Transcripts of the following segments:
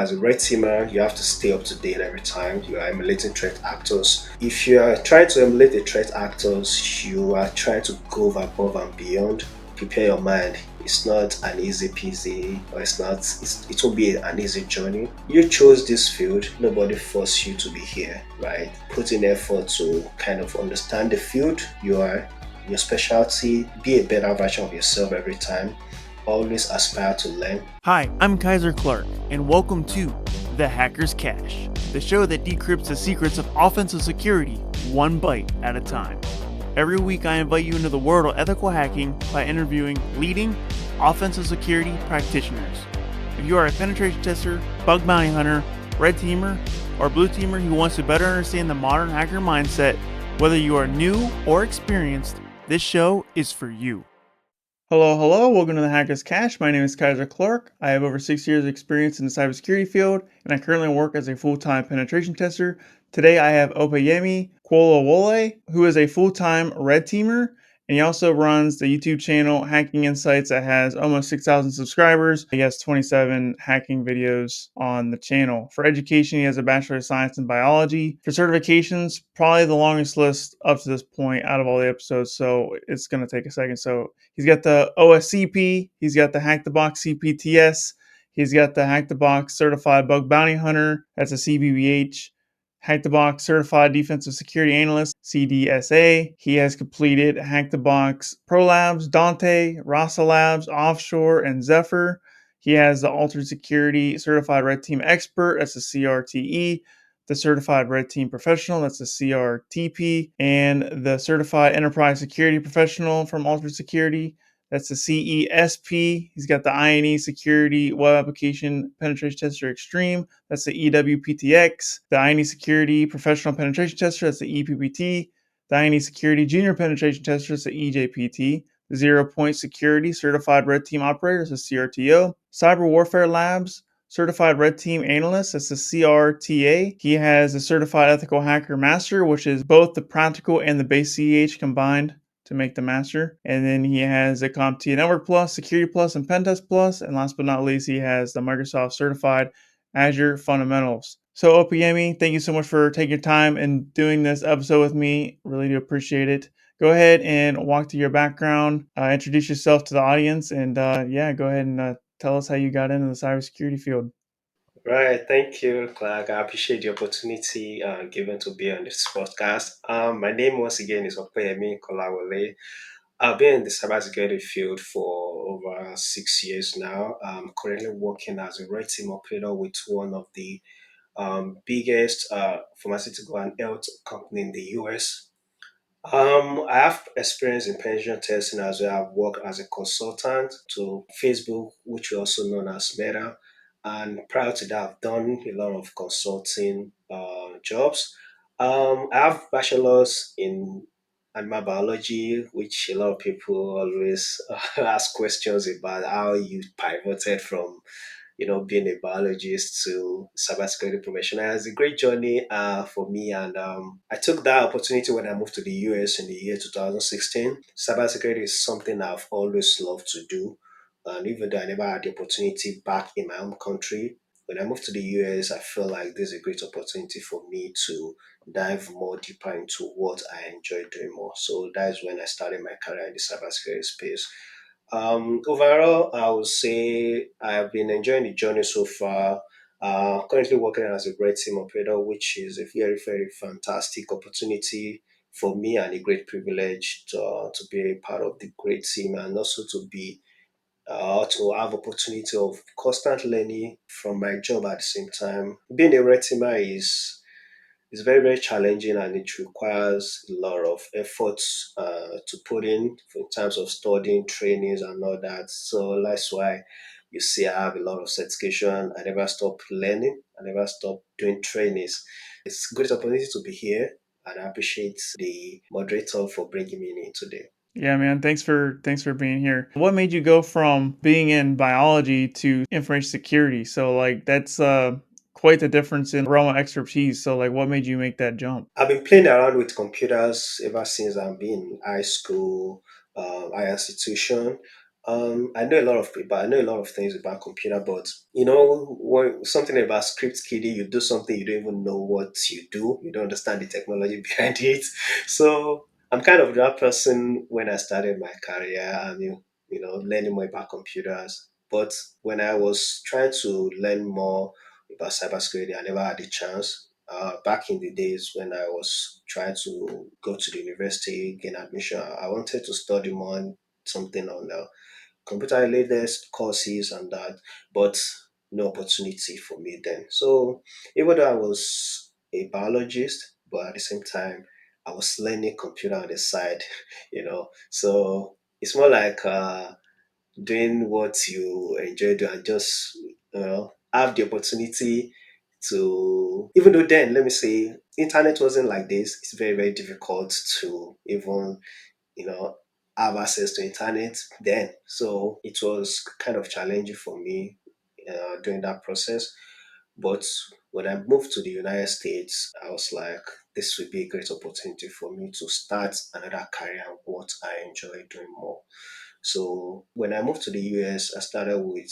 as a red teamer, you have to stay up to date every time. You are emulating threat actors. If you are trying to emulate the threat actors, you are trying to go above and beyond. Prepare your mind. It's not an easy peasy, or it won't be an easy journey. You chose this field, nobody forced you to be here, right? Put in effort to kind of understand the field you are, your specialty, be a better version of yourself every time. Always aspire to learn. Hi, I'm Kyser Clark, and welcome to The Hacker's Cache, the show that decrypts the secrets of offensive security one bite at a time. Every week, I invite you into the world of ethical hacking by interviewing leading offensive security practitioners. If you are a penetration tester, bug bounty hunter, red teamer, or blue teamer who wants to better understand the modern hacker mindset, whether you are new or experienced, this show is for you. Hello, welcome to the Hacker's Cache. My name is Kyser Clark. I have over 6 years of experience in the cybersecurity field, and I currently work as a full-time penetration tester. Today I have Opeyemi Kolawole, who is a full-time red teamer, and he also runs the YouTube channel Hacking Insights that has almost 6,000 subscribers. He has 27 hacking videos on the channel. For education, he has a Bachelor of Science in Biology. For certifications, probably the longest list up to this point out of all the episodes, so it's going to take a second. So he's got the OSCP, he's got the Hack the Box CPTS, he's got the Hack the Box Certified Bug Bounty Hunter, that's a CBBH, Hack the Box Certified Defensive Security Analyst, CDSA. He has completed Hack the Box Pro Labs, Dante, Rasa Labs, Offshore, and Zephyr. He has the Altered Security Certified Red Team Expert, that's a CRTE, the Certified Red Team Professional, that's a CRTP, and the Certified Enterprise Security Professional from Altered Security, that's the CESP. He's got the INE Security Web Application Penetration Tester Extreme, that's the EWPTX, the INE Security Professional Penetration Tester, that's the EPPT, the INE Security Junior Penetration Tester, that's the EJPT, the Zero Point Security Certified Red Team Operator, that's the CRTO, Cyberwarfare Labs, Certified Red Team Analyst, that's the CRTA. He has a Certified Ethical Hacker Master, which is both the practical and the base CEH combined to make the master. And then he has a CompTIA Network Plus, Security Plus, and Pentest Plus. And last but not least, he has the Microsoft Certified Azure Fundamentals. So Opeyemi, thank you so much for taking your time and doing this episode with me. Really do appreciate it. Go ahead and walk through your background, introduce yourself to the audience, and go ahead and tell us how you got into the cybersecurity field. Right, thank you, Clark. I appreciate the opportunity given to be on this podcast. My name once again is Opeyemi Kolawole. I've been in the cybersecurity field for over 6 years now. I'm currently working as a red team operator with one of the biggest pharmaceutical and health company in the US. I have experience in penetration testing as well. I've worked as a consultant to Facebook, which we also known as Meta. And prior to that, I've done a lot of consulting jobs. I have bachelor's in animal biology, which a lot of people always ask questions about how you pivoted from being a biologist to cybersecurity professional. It's a great journey for me, and I took that opportunity when I moved to the US in the year 2016. Cybersecurity is something I've always loved to do, and even though I never had the opportunity back in my home country, when I moved to the US, I feel like this is a great opportunity for me to dive more deeper into what I enjoy doing more. So that is when I started my career in the cybersecurity space. Overall, I would say I've been enjoying the journey so far. Currently working as a great team operator, which is a very, very fantastic opportunity for me and a great privilege to be a part of the great team and also to have opportunity of constant learning from my job at the same time. Being a red teamer is very, very challenging and it requires a lot of efforts to put in terms of studying, trainings, and all that. So that's why you see I have a lot of certification. I never stop learning. I never stop doing trainings. It's a good opportunity to be here, and I appreciate the moderator for bringing me in today. Yeah, man. Thanks for being here. What made you go from being in biology to information security? So like that's quite the difference in realm of expertise. So like what made you make that jump? I've been playing around with computers ever since I've been in high school, higher institution. I know a lot of people. I know a lot of things about computer, but when something about script kidding, you do something you don't even know what you do. You don't understand the technology behind it. So I'm kind of that person when I started my career. I mean, learning more about computers. But when I was trying to learn more about cybersecurity, I never had the chance. Back in the days when I was trying to go to the university, gain admission, I wanted to study more on something on computer related courses and that, but no opportunity for me then. So even though I was a biologist, but at the same time, I was learning computer on the side, So it's more like doing what you enjoy doing and just have the opportunity to, even though then, let me say, internet wasn't like this. It's very, very difficult to even you know, have access to internet then. So it was kind of challenging for me during that process. But when I moved to the United States, I was like, this would be a great opportunity for me to start another career, what I enjoy doing more. So when I moved to the US, I started with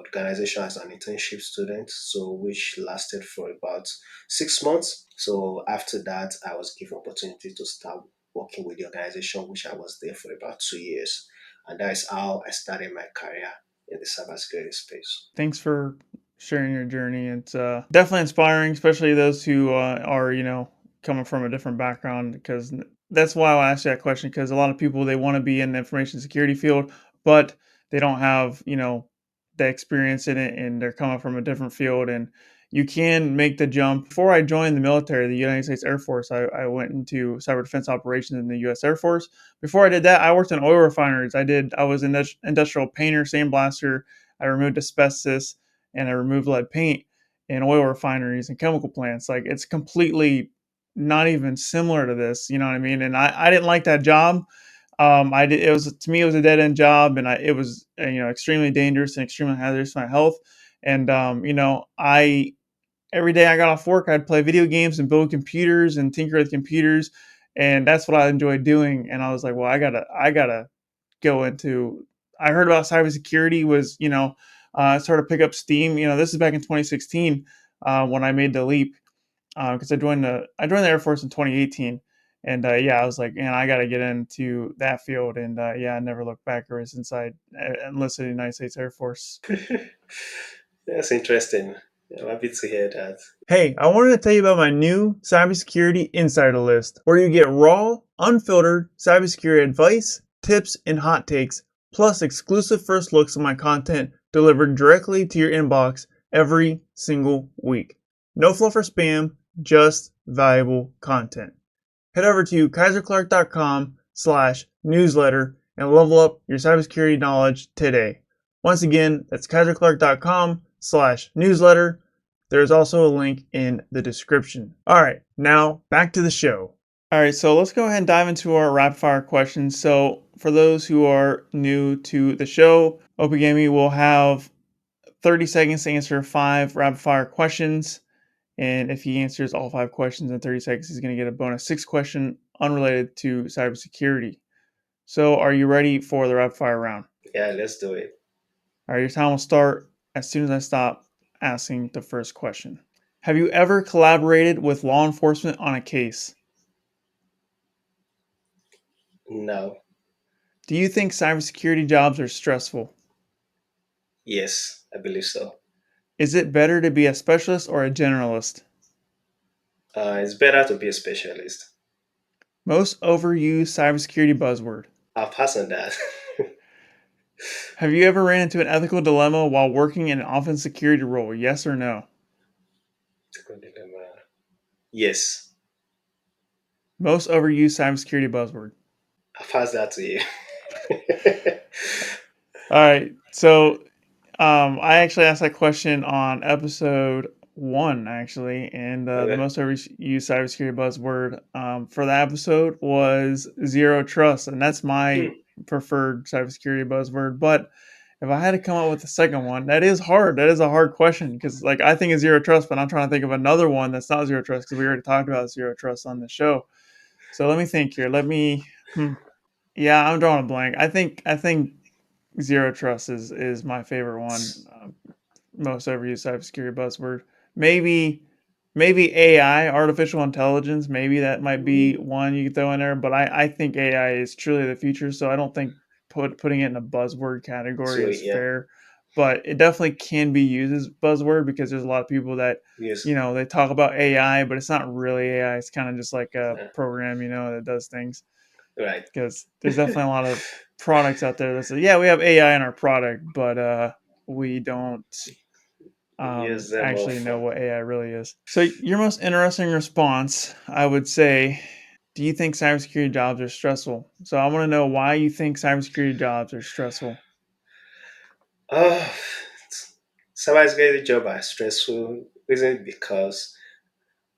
organization as an internship student, so which lasted for about 6 months. So after that, I was given opportunity to start working with the organization, which I was there for about 2 years, and that is how I started my career in the cybersecurity space. Thanks for sharing your journey. It's definitely inspiring, especially those who are, coming from a different background. Because that's why I asked you that question. Because a lot of people they want to be in the information security field, but they don't have, the experience in it, and they're coming from a different field. And you can make the jump. Before I joined the military, the United States Air Force, I went into cyber defense operations in the U.S. Air Force. Before I did that, I worked in oil refineries. I was an industrial painter, sandblaster. I removed asbestos and I removed lead paint in oil refineries and chemical plants. Like it's completely not even similar to this. You know what I mean? And I didn't like that job. I did, it was to me it was a dead end job, and it was extremely dangerous and extremely hazardous to my health. And I every day I got off work, I'd play video games and build computers and tinker with computers, and that's what I enjoyed doing. And I was like, well, I gotta go into. I heard about cybersecurity was started to pick up steam. This is back in 2016 when I made the leap because I joined the Air Force in 2018. And yeah, I was like, man, I got to get into that field. And yeah, I never looked back ever since I enlisted in the United States Air Force. That's interesting. I'm happy to hear that. Hey, I wanted to tell you about my new Cybersecurity Insider List, where you get raw, unfiltered cybersecurity advice, tips, and hot takes, plus exclusive first looks at my content delivered directly to your inbox every single week. No fluff or spam, just valuable content. Head over to kaiserclark.com/newsletter and level up your cybersecurity knowledge today. Once again, that's kaiserclark.com/newsletter. There's also a link in the description. All right, now back to the show. All right, so let's go ahead and dive into our rapid fire questions. So, for those who are new to the show, Opeyemi will have 30 seconds to answer 5 rapid fire questions. And if he answers all 5 questions in 30 seconds, he's going to get a bonus 6 question unrelated to cybersecurity. So, are you ready for the rapid fire round? Yeah, let's do it. All right, your time will start as soon as I stop asking the first question. Have you ever collaborated with law enforcement on a case? Now, Do you think cybersecurity jobs are stressful? yes, I believe so. Is it better to be a specialist or a generalist? It's better to be a specialist. Most overused cybersecurity buzzword. I'll pass on that. Have you ever ran into an ethical dilemma while working in an offense security role? Yes or no? Yes, Most overused cybersecurity buzzword. I'll pass that to you. All right. So I actually asked that question on episode 1, actually, and the Okay. most overused cybersecurity buzzword for that episode was zero trust, and that's my Hmm. preferred cybersecurity buzzword. But if I had to come up with a second one, that is hard. That is a hard question because, like, I think it's zero trust, but I'm trying to think of another one that's not zero trust because we already talked about zero trust on the show. So let me think here. Yeah, I'm drawing a blank. I think zero trust is my favorite one. Most overused cybersecurity buzzword. Maybe maybe AI, artificial intelligence. Maybe that might be Mm, one you could throw in there. But I think AI is truly the future. So I don't think putting it in a buzzword category so is yeah, fair. But it definitely can be used as buzzword because there's a lot of people that yes, they talk about AI, but it's not really AI. It's kind of just like a uh, program, that does things. right. Because there's definitely a lot of products out there that say, yeah, we have AI in our product, but we don't Use them all actually know for. what AI really is. So, your most interesting response, I would say, do you think cybersecurity jobs are stressful? So, I want to know why you think cybersecurity jobs are stressful. Oh, cybersecurity job are stressful. Isn't because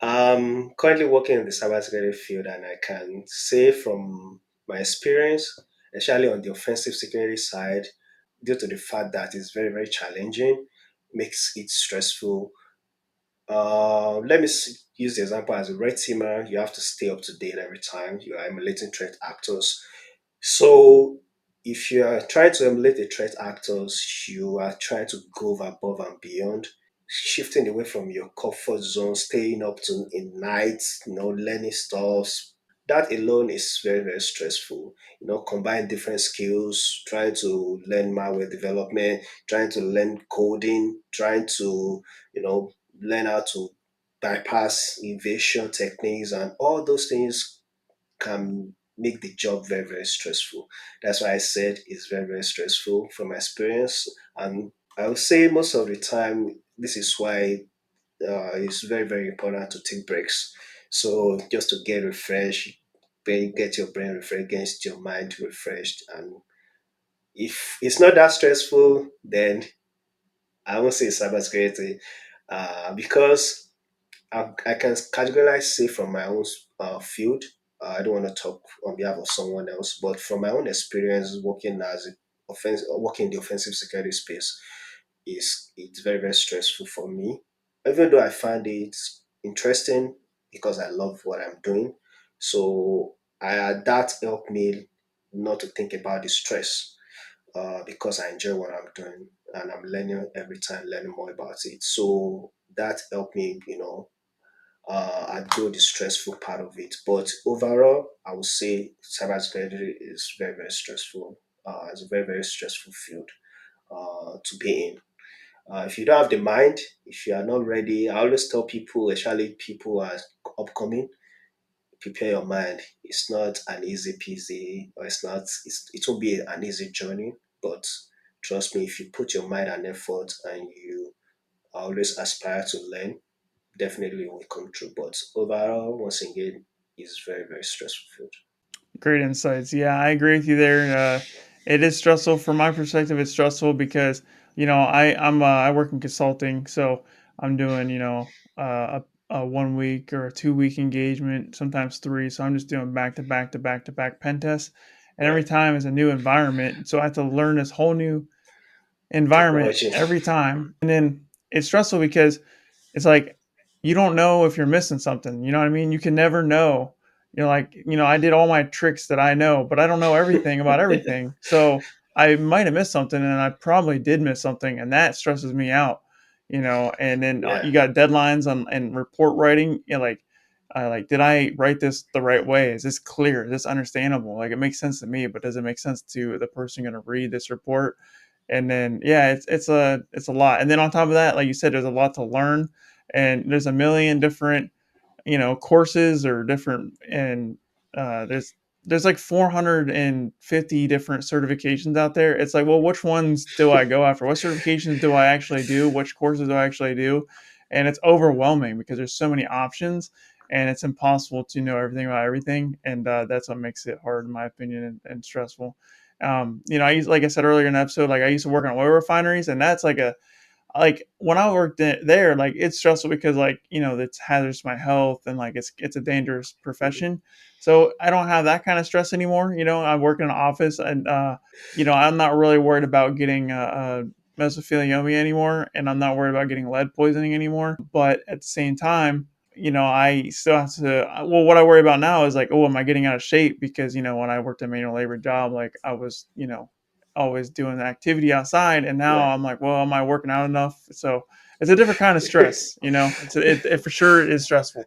I'm currently working in the cybersecurity field, and I can say from my experience, especially on the offensive security side, due to the fact that it's very, very challenging, makes it stressful. Let me use the example as a red teamer. You have to stay up to date every time. You are emulating threat actors. So if you are trying to emulate the threat actors, you are trying to go above and beyond, shifting away from your comfort zone, staying up to in nights, learning stuff. That alone is very, very stressful. Combine different skills, trying to learn malware development, trying to learn coding, trying to, learn how to bypass evasion techniques, and all those things can make the job very, very stressful. That's why I said it's very, very stressful from my experience. And I would say most of the time, this is why it's very, very important to take breaks. So just to get refreshed, get your brain refreshed, get your mind refreshed. And if it's not that stressful, then I won't say cybersecurity because I can categorize say from my own field. I don't want to talk on behalf of someone else, but from my own experience working as working in the offensive security space, it's very, very stressful for me. Even though I find it interesting because I love what I'm doing, so that helped me not to think about the stress because I enjoy what I'm doing and I'm learning every time, learning more about it. So that helped me, outgrow the stressful part of it. But overall, I would say cybersecurity is very, very stressful. It's a very, very stressful field to be in. If you don't have the mind, if you are not ready, I always tell people, especially people who are upcoming, prepare your mind. It's not an easy peasy, or it won't be an easy journey, but trust me, if you put your mind and effort and you always aspire to learn, definitely will come true. But overall, once again, it's very, very stressful field. Great insights. Yeah, I agree with you there. It is stressful from my perspective. It's stressful because I work in consulting, so I'm doing a 1 week or a 2 week engagement, sometimes three. So I'm just doing back to back to back to back pen tests, and every Right. time is a new environment. So I have to learn this whole new environment Technology. every time, and then it's stressful because it's like you don't know if you're missing something. You know what I mean? You can never know. I did all my tricks that I know, but I don't know everything about everything. So I might have missed something, and I probably did miss something, and that stresses me out. And then Yeah. you got deadlines on and report writing. Like, did I write this the right way? Is this clear? Is this understandable? Like, it makes sense to me, but does it make sense to the person going to read this report? And then, yeah, it's a lot. And then on top of that, like you said, there's a lot to learn, and there's a million different courses or different, and there's like 450 different certifications out there. It's like, well, which ones do I go after? What certifications do I actually do? Which courses do I actually do? And it's overwhelming because there's so many options, and it's impossible to know everything about everything, and that's what makes it hard in my opinion, and stressful. I used, like I said earlier in the episode, like I used to work on oil refineries, and that's like when I worked there, like it's stressful because like it's hazardous to my health, and like it's a dangerous Mhm. profession. So I don't have that kind of stress anymore. I work in an office, and I'm not really worried about getting mesothelioma anymore, and I'm not worried about getting lead poisoning anymore. But at the same time, I still have to. Well, what I worry about now is like, oh, am I getting out of shape? Because when I worked a manual labor job, like I was, always doing the activity outside, and now Right. I'm like, well, am I working out enough? So it's a different kind of stress, you know. It for sure is stressful.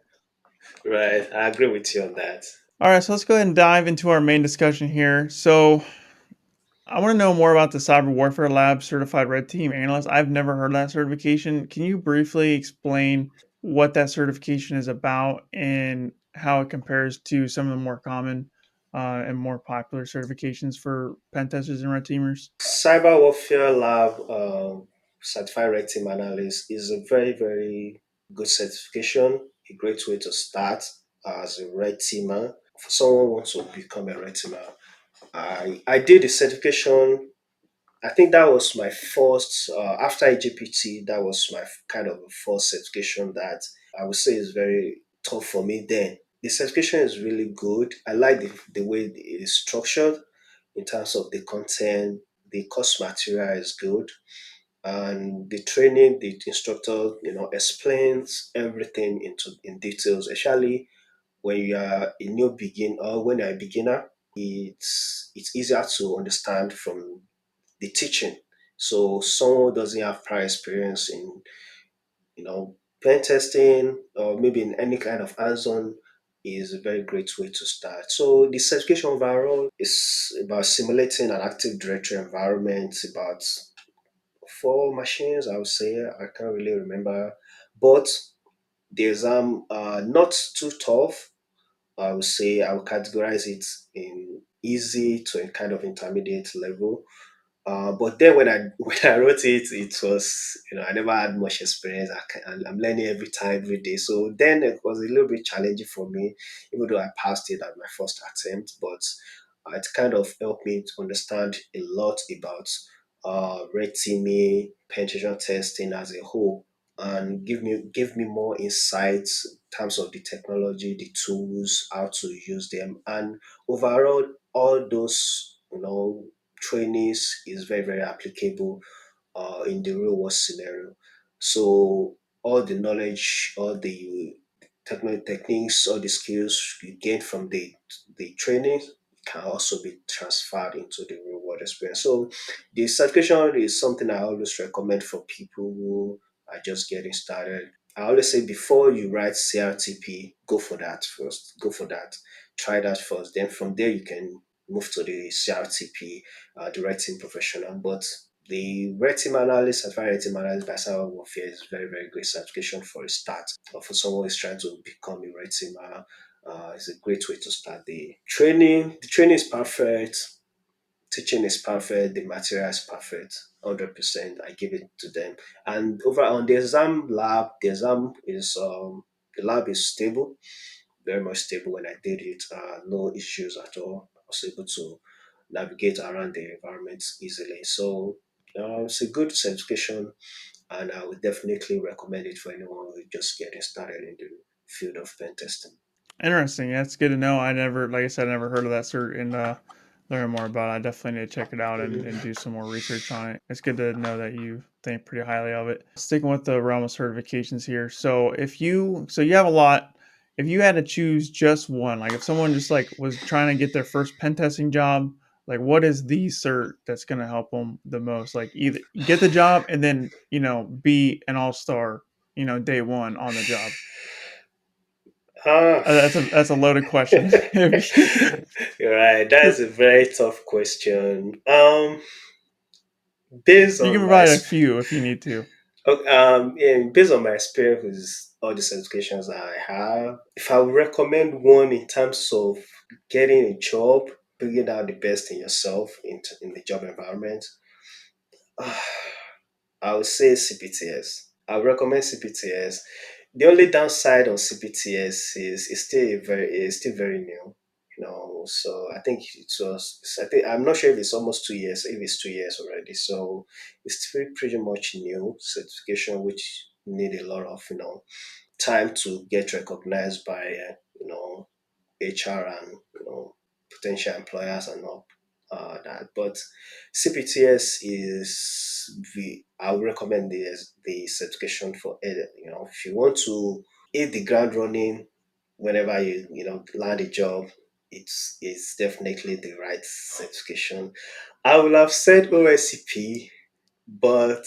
Right. I agree with you on that. All right, so let's go ahead and dive into our main discussion here. So I want to know more about the Cyber Warfare Lab Certified Red Team Analyst. I've never heard of that certification. Can you briefly explain what that certification is about and how it compares to some of the more common and more popular certifications for pen testers and red teamers? Cyberwarfare Lab Certified Red Team Analyst is a very, very good certification, a great way to start as a red teamer. For someone who wants to become a red teamer, I did the certification. I think that was my first, after IGPT, that was my kind of first certification that I would say is very tough for me then. The certification is really good. I like the way it is structured in terms of the content. The course material is good. And the training, the instructor, explains everything in details, especially when you are a new begin or when you're a beginner. It's easier to understand from the teaching. So someone who doesn't have prior experience in, pen testing or maybe in any kind of hands-on is a very great way to start. So the certification overall is about simulating an active directory environment, about four machines, I would say. I can't really remember. But the exam not too tough. I would say I would categorize it in easy to a kind of intermediate level. But then when I when I wrote it, it was, I never had much experience. I'm learning every time, every day. So then it was a little bit challenging for me, even though I passed it at my first attempt. But it kind of helped me to understand a lot about red teaming, penetration testing as a whole, and give me more insights in terms of the technology, the tools, how to use them, and overall all those trainees is very, very applicable in the real world scenario. So all the knowledge, all the techniques, all the skills you gain from the training can also be transferred into the real world experience. So the certification is something I always recommend for people who are just getting started. I always say before you write CRTP, go for that first. Go for that. Try that first. Then from there you can move to the CRTP, the red team professional. But the red team analyst, certified red team analyst by cyber warfare is very, very great certification for a start. Or for someone who is trying to become a red teamer, it's a great way to start the training. The training is perfect, teaching is perfect, the material is perfect. 100%, I give it to them. And over on the exam lab, the lab is stable, very much stable. When I did it, no issues at all. I was able to navigate around the environment easily. So it's a good certification, and I would definitely recommend it for anyone who is just getting started in the field of pen testing. Interesting. Yeah, it's good to know. I never, like I said, I never heard of that cert and learn more about it. I definitely need to check it out and Mhm. do some more research on it. It's good to know that you think pretty highly of it. Sticking with the realm of certifications here. So so you have a lot. If you had to choose just one, like if someone just like was trying to get their first pen testing job, like what is the cert that's going to help them the most? Like either get the job and then, be an all-star, day one on the job. Ah, That's a loaded question. right. That's a very tough question. Based You can on my provide a few if you need to. okay, based on my experience with all the certifications I have, if I would recommend one in terms of getting a job, bringing out the best in yourself in the job environment, I would say CPTS. I would recommend CPTS. The only downside on CPTS is it's still very new. So I think I'm not sure if it's almost 2 years, if it's 2 years already. So it's still pretty much new certification, which need a lot of time to get recognized by HR and potential employers and all that. But CPTS is I would recommend the certification for if you want to hit the ground running whenever you land a job. It's definitely the right certification. I would have said OSCP, but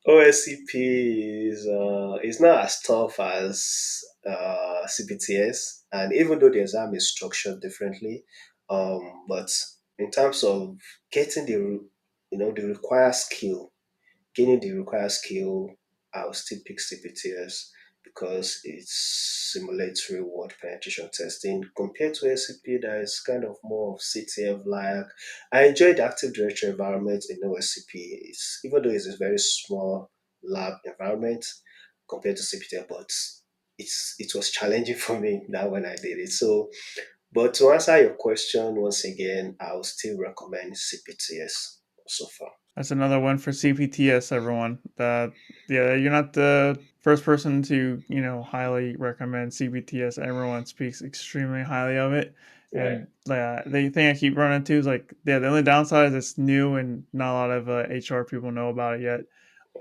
OSCP is not as tough as CPTS, and even though the exam is structured differently, but in terms of getting the required skill, gaining the required skill, I'll still pick CPTS because it simulates real world penetration testing compared to SCP that is kind of more of CTF like. I enjoy the Active Directory environment in OSCP. Even though it's a very small lab environment compared to CPTF, but it was challenging for me that when I did it. So, but to answer your question once again, I would still recommend CPTS so far. That's another one for CPTS, everyone. Yeah, you're not the first person to highly recommend CPTS. Everyone speaks extremely highly of it, Yeah. and the thing I keep running into is like, yeah, the only downside is it's new and not a lot of HR people know about it yet.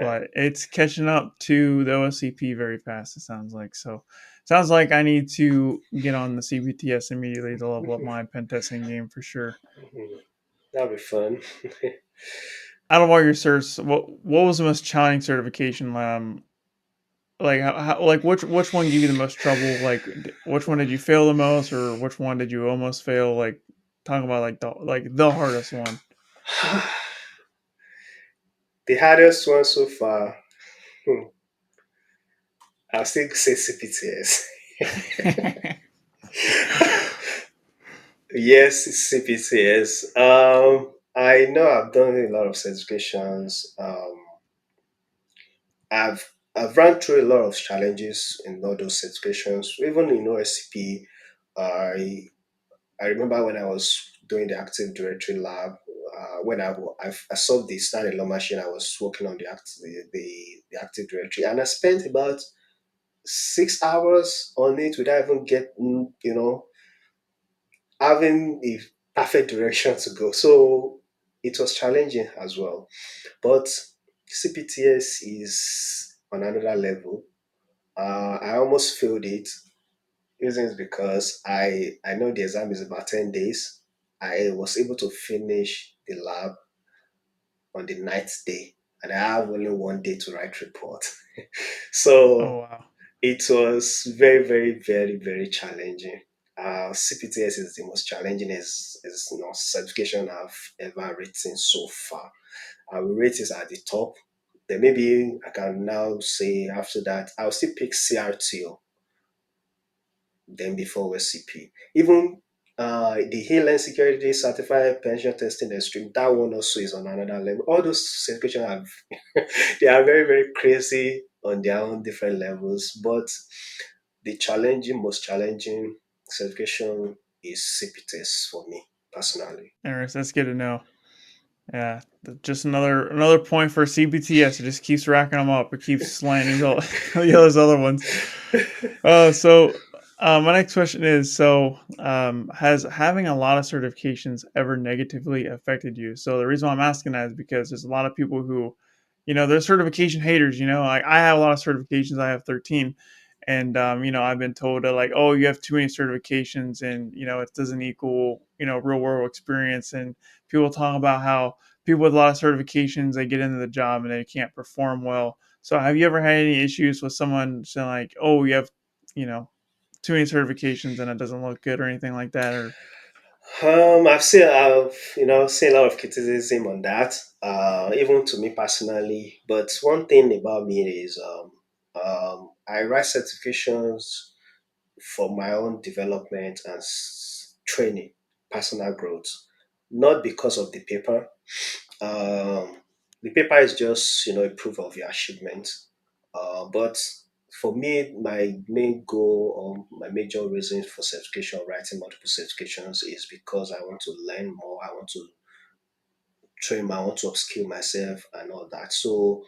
Yeah. But it's catching up to the OSCP very fast. It sounds like so. Sounds like I need to get on the CPTS immediately to level up my pen testing game for sure. Mhm. That'll be fun. Out of all your certs, what was the most challenging certification? Like like which one gave you the most trouble? Like which one did you fail the most, or which one did you almost fail? Like talking about like the hardest one. The hardest one so far, hmm, I'll still say CPTS. Yes, it's CPTS. I know I've done a lot of certifications. I've run through a lot of challenges in all those certifications. Even in OSCP, I I remember when I was doing the Active Directory lab, when I solved the standalone machine, I was working on the Active Directory, and I spent about 6 hours on it without even getting, having a perfect direction to go. So it was challenging as well. But CPTS is on another level. I almost failed it. Reason is because I know the exam is about 10 days. I was able to finish the lab on the ninth day, and I have only one day to write report. Oh So wow. it was very, very, very, very challenging. CPTS is the most challenging certification I've ever written so far. I will rate it at the top. Then maybe I can now say after that I'll still pick CRTO then before OSCP. Even the Healing Security Certified Pension Testing Extreme, that one also is on another level. All those certifications have they are very, very crazy on their own different levels. But the most challenging certification is CPTS for me personally. Anyways, that's good to know. Yeah, just another point for CPTS. It just keeps racking them up. It keeps slaying these other ones. My next question is: has having a lot of certifications ever negatively affected you? So the reason why I'm asking that is because there's a lot of people who, they're certification haters. I have a lot of certifications. I have 13, and I've been told that like, oh, you have too many certifications, and it doesn't equal real world experience. And people talk about how people with a lot of certifications they get into the job and they can't perform well. So have you ever had any issues with someone saying like, oh, you have you know too many certifications and it doesn't look good or anything like that? Or I've seen a lot of criticism on that, even to me personally. But one thing about me is I write certifications for my own development and training, personal growth, not because of the paper. Um, the paper is just a proof of your achievement. But for me, my main goal or my major reason for certification, writing multiple certifications, is because I want to learn more. I want to train. I want to upskill myself and all that. So,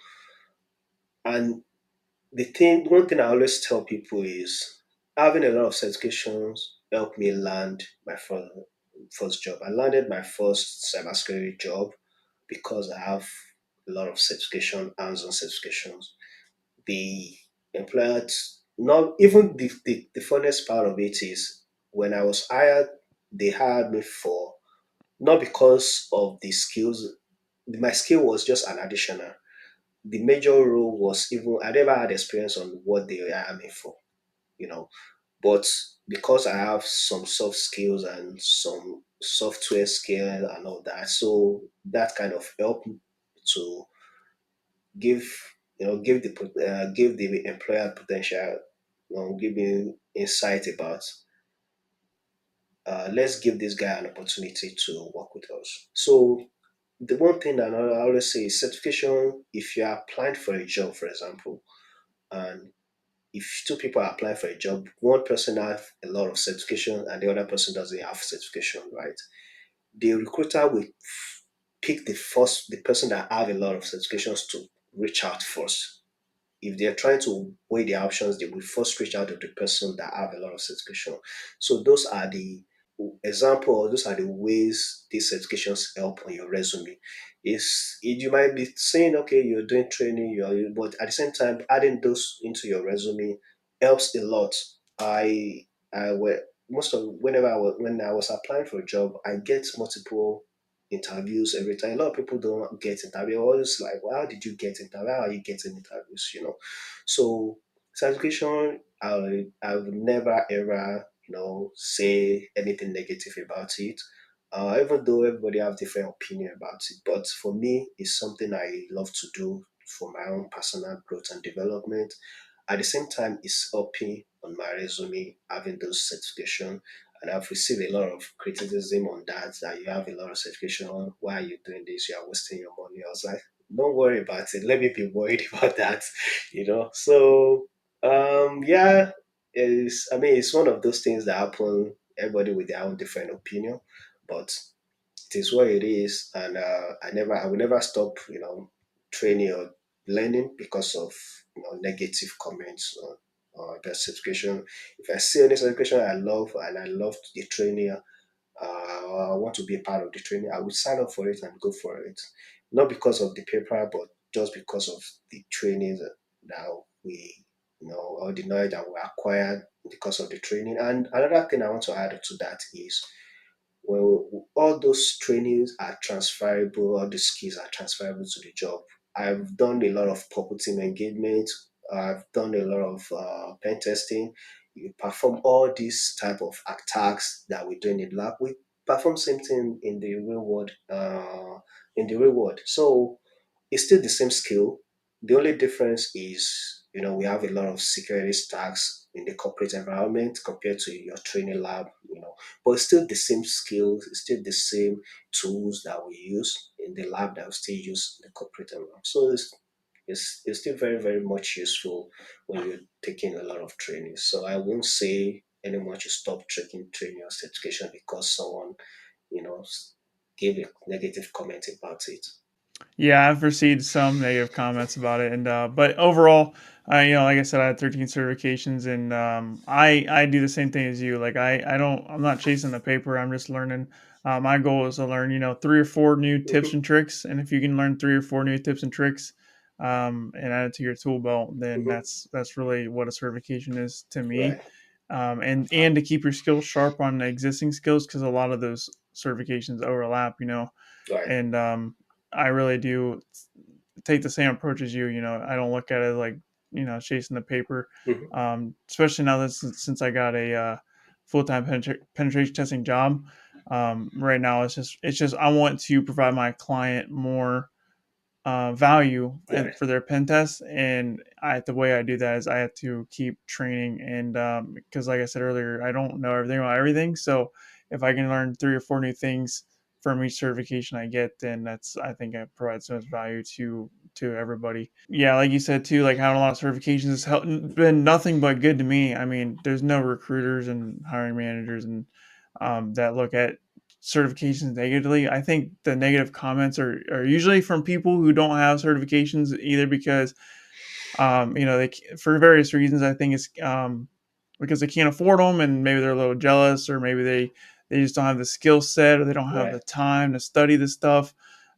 and one thing I always tell people is having a lot of certifications helped me land my first job. I landed my first cybersecurity job because I have a lot of certification, hands-on certifications. The employer, not even the funnest part of it is when I was hired, they hired me for not because of the skills. My skill was just an additional. The major role was, even I never had experience on what they were aiming for, you know. But because I have some soft skills and some software skill and all that, so that kind of helped to give give the employer potential, give me insight about, let's give this guy an opportunity to work with us. So the one thing that I always say is certification. If you are applying for a job, for example, and if two people are applying for a job, one person has a lot of certification and the other person doesn't have certification, right? The recruiter will pick the person that have a lot of certifications to reach out first. If they're trying to weigh the options, they will first reach out to the person that have a lot of certification. So those are the example, those are the ways these certifications help on your resume. You might be saying, okay, you're doing training, but at the same time, adding those into your resume helps a lot. I were most of whenever when I was applying for a job, I get multiple interviews every time. A lot of people don't get interview. Always like, well, how did you get interview? How are you getting interviews? So certification, I would never ever say anything negative about it. Even though everybody have different opinion about it, but for me, it's something I love to do for my own personal growth and development. At the same time, it's helping on my resume having those certification, and I've received a lot of criticism on that. That you have a lot of certification on. Why are you doing this? You are wasting your money. I was like, don't worry about it. Let me be worried about that. So yeah, it's one of those things that happen. Everybody with their own different opinion, but it is what it is, and I will never stop, training or learning because of negative comments on the certification. If I see any certification I love and I love the training, I want to be a part of the training, I would sign up for it and go for it. Not because of the paper, but just because of the training that we, or the knowledge that we acquired because of the training. And another thing I want to add to that is, well, all those trainings are transferable, all the skills are transferable to the job. I've done a lot of purple team engagement. I've done a lot of pen testing. You perform all these type of attacks that we do in the lab. We perform same thing in the real world. So it's still the same skill. The only difference is, we have a lot of security stacks in the corporate environment compared to your training lab. But it's still the same skills, it's still the same tools that we use in the lab that we still use in the corporate environment. So it's still very, very much useful when you're taking a lot of training. So I won't say anyone should stop taking training or certification because someone, you know, gave a negative comment about it. Yeah, I've received some negative comments about it, and but overall, like I said, I had 13 certifications, and I do the same thing as you. Like I'm not chasing the paper. I'm just learning. My goal is to learn, three or four new tips Hmm. and tricks, and if you can learn three or four new tips and tricks, and add it to your tool belt, then Hmm. that's really what a certification is to me. Right, And to keep your skills sharp on the existing skills, because a lot of those certifications overlap, right. and I really do take the same approach as you. I don't look at it like chasing the paper. Hmm. Especially now that since I got a full time penetration testing job. Right now, it's just I want to provide my client more value Right. for their pen test, and the way I do that is I have to keep training, and because like I said earlier, I don't know everything about everything. So if I can learn three or four new things from each certification I get, then that's I think I provide so much value to everybody. Yeah, like you said too, like having a lot of certifications has been nothing but good to me. I mean, there's no recruiters and hiring managers and that look at certifications negatively. I think the negative comments are usually from people who don't have certifications, either because for various reasons. I think it's because they can't afford them, and maybe they're a little jealous, or maybe they just don't have the skill set, or they don't have Right. the time to study the stuff.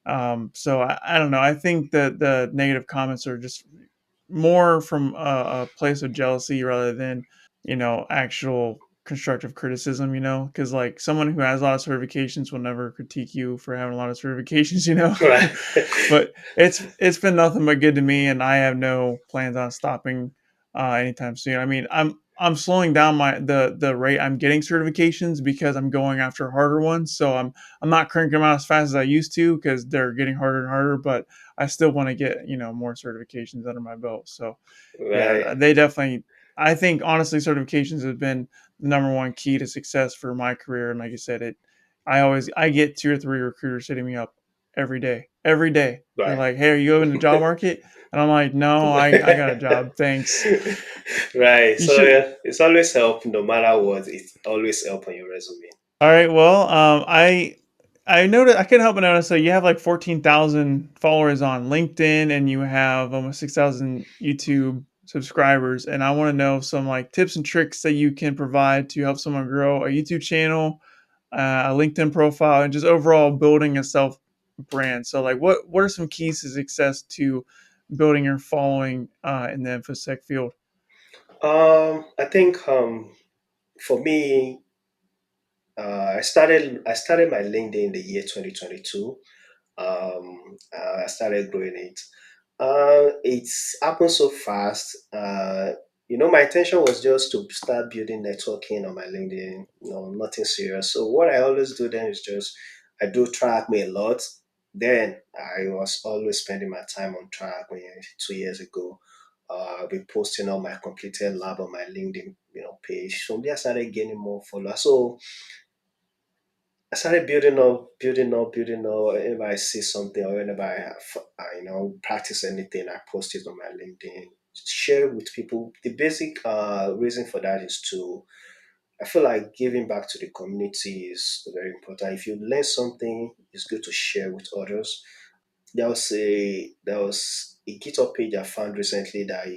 So I don't know. I think that the negative comments are just more from a place of jealousy rather than actual. constructive criticism, because like someone who has a lot of certifications will never critique you for having a lot of certifications, Right. but it's been nothing but good to me, and I have no plans on stopping anytime soon. I mean, I'm slowing down the rate I'm getting certifications because I'm going after harder ones. So I'm not cranking them out as fast as I used to because they're getting harder and harder. But I still want to get more certifications under my belt. So yeah, Right. they definitely. I think honestly, certifications have been the number one key to success for my career. And like I said, I get 2 or 3 recruiters hitting me up every day. Every day. They're Right. like, "Hey, are you in the job market?" And I'm like, "No, I got a job. Thanks." Right. You So should. yeah, it's always help no matter what. It's always help on your resume. All right. Well, I noticed I couldn't help but notice that you have like 14,000 followers on LinkedIn and you have almost 6,000 YouTube subscribers. And I want to know some like tips and tricks that you can provide to help someone grow a YouTube channel, a LinkedIn profile, and just overall building a self brand. So, like, what are some keys to success to building your following in the infosec field? I think for me, I started my LinkedIn in the year 2022. I started growing it. It's happened so fast. My intention was just to start building networking on my LinkedIn. Nothing serious. So what I always do then is just I do track me a lot. Then I was always spending my time on track. 2 years ago, I'll be posting all my completed lab on my LinkedIn, page. From there, I started gaining more followers. So I started building up, building up, building up. Whenever I see something or whenever practice anything, I post it on my LinkedIn, share it with people. The basic reason for that is I feel like giving back to the community is very important. If you learn something, it's good to share with others. There was a GitHub page I found recently that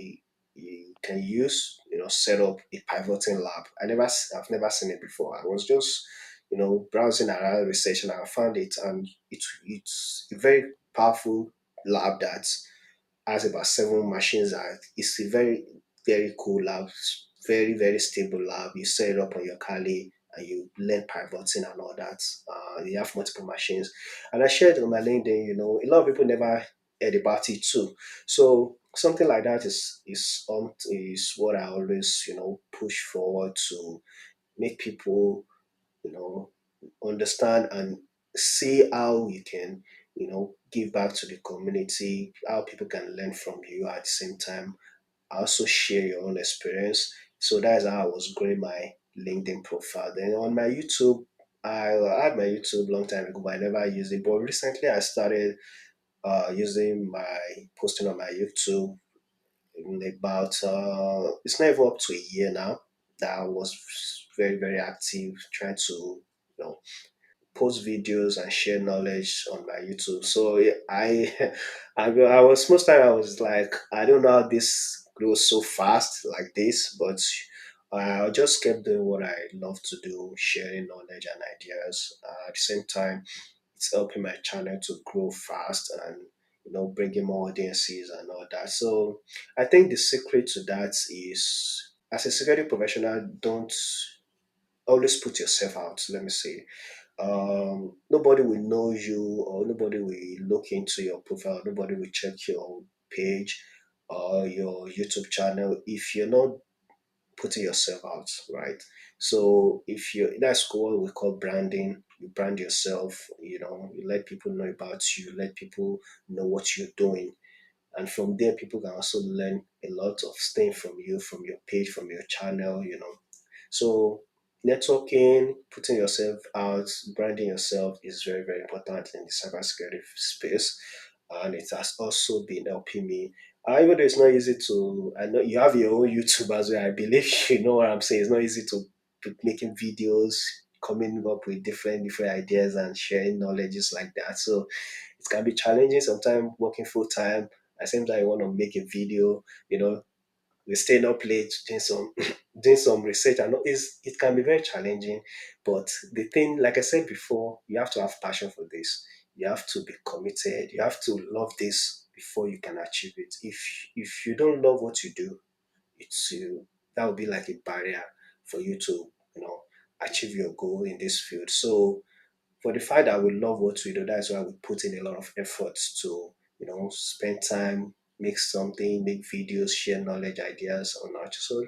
you can use, set up a pivoting lab. I've never seen it before. I was just, browsing around research and I found it, and it's a very powerful lab that has about 7 machines. That it's a very very cool lab, very very stable lab. You set it up on your Kali and you learn pivoting and all that. You have multiple machines, and I shared on my LinkedIn. A lot of people never heard about it too. So something like that is what I always push forward to make people you know understand and see how you can give back to the community, how people can learn from you at the same time. I also share your own experience. So that's how I was growing my LinkedIn profile. Then on my YouTube, I had my YouTube long time ago, but I never used it. But recently, I started using my posting on my YouTube in about it's not even up to a year now. That I was very very active, trying to post videos and share knowledge on my YouTube. So yeah, I was most time I was like, I don't know how this grows so fast like this, but I just kept doing what I love to do, sharing knowledge and ideas. At the same time, it's helping my channel to grow fast and bringing more audiences and all that. So I think the secret to that is, as a security professional, don't always put yourself out. Let me say, nobody will know you or nobody will look into your profile, nobody will check your page or your YouTube channel if you're not putting yourself out, right? So that's what we call branding. You brand yourself, you let people know about you, let people know what you're doing, and from there people can also learn a lot of things from you, from your page, from your channel. So networking, putting yourself out, branding yourself is very, very important in the cybersecurity space. And it has also been helping me. Even though it's not easy to, I know you have your own YouTube as well. I believe you know what I'm saying. It's not easy to be making videos, coming up with different ideas and sharing knowledges like that. So it can be challenging sometimes working full time. At the same time, you want to make a video, we're staying up late doing some doing some research. I know it can be very challenging, but the thing, like I said before, you have to have passion for this. You have to be committed. You have to love this before you can achieve it. If you don't love what you do, it's you that will be like a barrier for you to achieve your goal in this field. So for the fact that we love what we do, that's why we put in a lot of efforts to, spend time, make something, make videos, share knowledge, ideas on that. So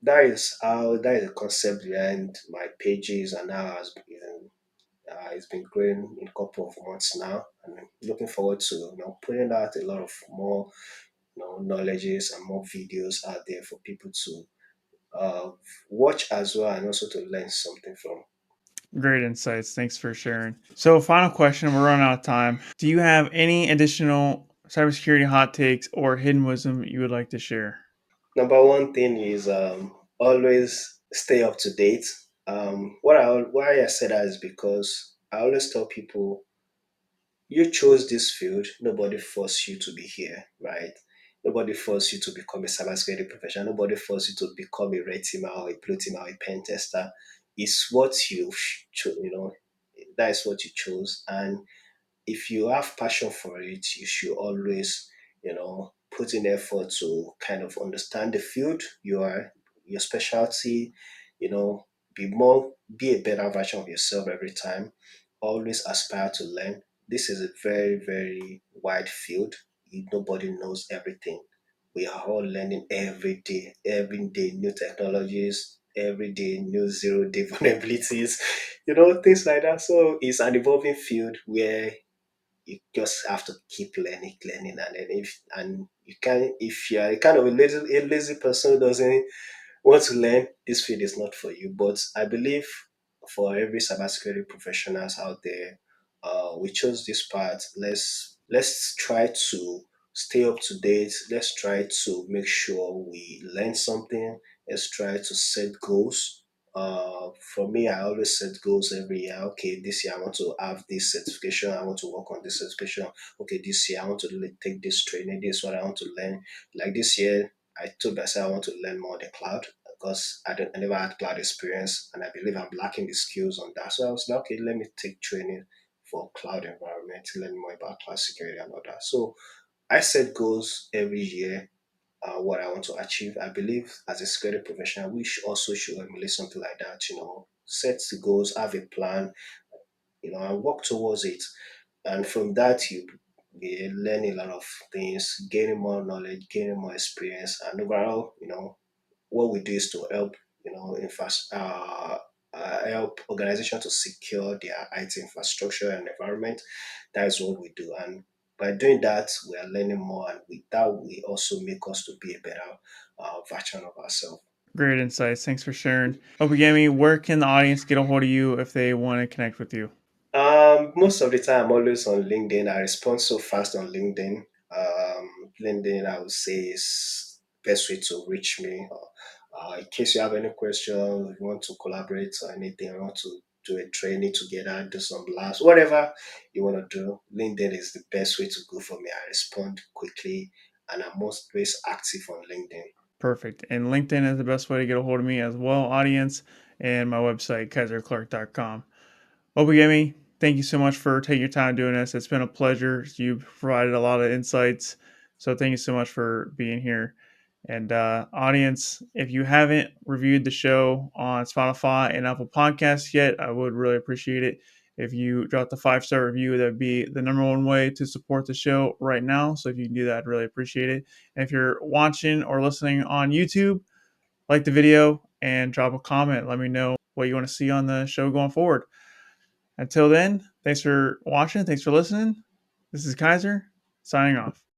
that is the concept behind my pages, and now has been it's been growing in a couple of months now, and I'm looking forward to putting out a lot of more knowledges and more videos out there for people to uh, watch as well, and also to learn something from. Great insights. Thanks for sharing. So, final question. We're running out of time. Do you have any additional cybersecurity hot takes or hidden wisdom you would like to share? Number one thing is always stay up to date. Why I say that is because I always tell people you chose this field. Nobody forced you to be here, right? Nobody forced you to become a cybersecurity professional. Nobody forced you to become a red teamer or a blue teamer or a pen tester. It's what that is what you chose. And if you have passion for it, you should always, put in effort to kind of understand the field you are, your specialty, you know, be a better version of yourself every time. Always aspire to learn. This is a very, very wide field. Nobody knows everything. We are all learning every day, new technologies, every day, new zero-day vulnerabilities, things like that. So it's an evolving field where you just have to keep learning, and then you can, if you're kind of a lazy person who doesn't want to learn, this field is not for you. But I believe for every cybersecurity professionals out there, we chose this part. Let's try to stay up to date. Let's try to make sure we learn something. Let's try to set goals. For me, I always set goals every year. Okay, this year I want to have this certification. I want to work on this certification. Okay, this year I want to take this training. This is what I want to learn. Like this year, I told myself I want to learn more on the cloud because I never had cloud experience, and I believe I'm lacking the skills on that. So I was like, okay, let me take training for cloud environment to learn more about cloud security and all that. So I set goals every year, what I want to achieve. I believe as a security professional, we also should emulate something like that. Set the goals, have a plan, and work towards it. And from that, you be learning a lot of things, gaining more knowledge, gaining more experience, and overall, what we do is to help, help organizations to secure their IT infrastructure and environment. That is what we do, and by doing that, we are learning more, and with that, we also make us to be a better version of ourselves. Great insights. Thanks for sharing. Opeyemi, where can the audience get a hold of you if they want to connect with you? Most of the time, I'm always on LinkedIn. I respond so fast on LinkedIn. LinkedIn, I would say, is best way to reach me. In case you have any questions, if you want to collaborate or anything, or want to do a training together, do some labs, whatever you want to do, LinkedIn is the best way to go for me. I respond quickly, and I'm most always active on LinkedIn. Perfect. And LinkedIn is the best way to get a hold of me as well, audience, and my website, kaiserclark.com. Obigemi, thank you so much for taking your time doing this. It's been a pleasure. You've provided a lot of insights. So thank you so much for being here. And audience, if you haven't reviewed the show on Spotify and Apple Podcasts yet, I would really appreciate it. If you drop the 5-star review, that'd be the number one way to support the show right now. So if you can do that, I'd really appreciate it. And if you're watching or listening on YouTube, like the video and drop a comment. Let me know what you want to see on the show going forward. Until then, thanks for watching. Thanks for listening. This is Kyser signing off.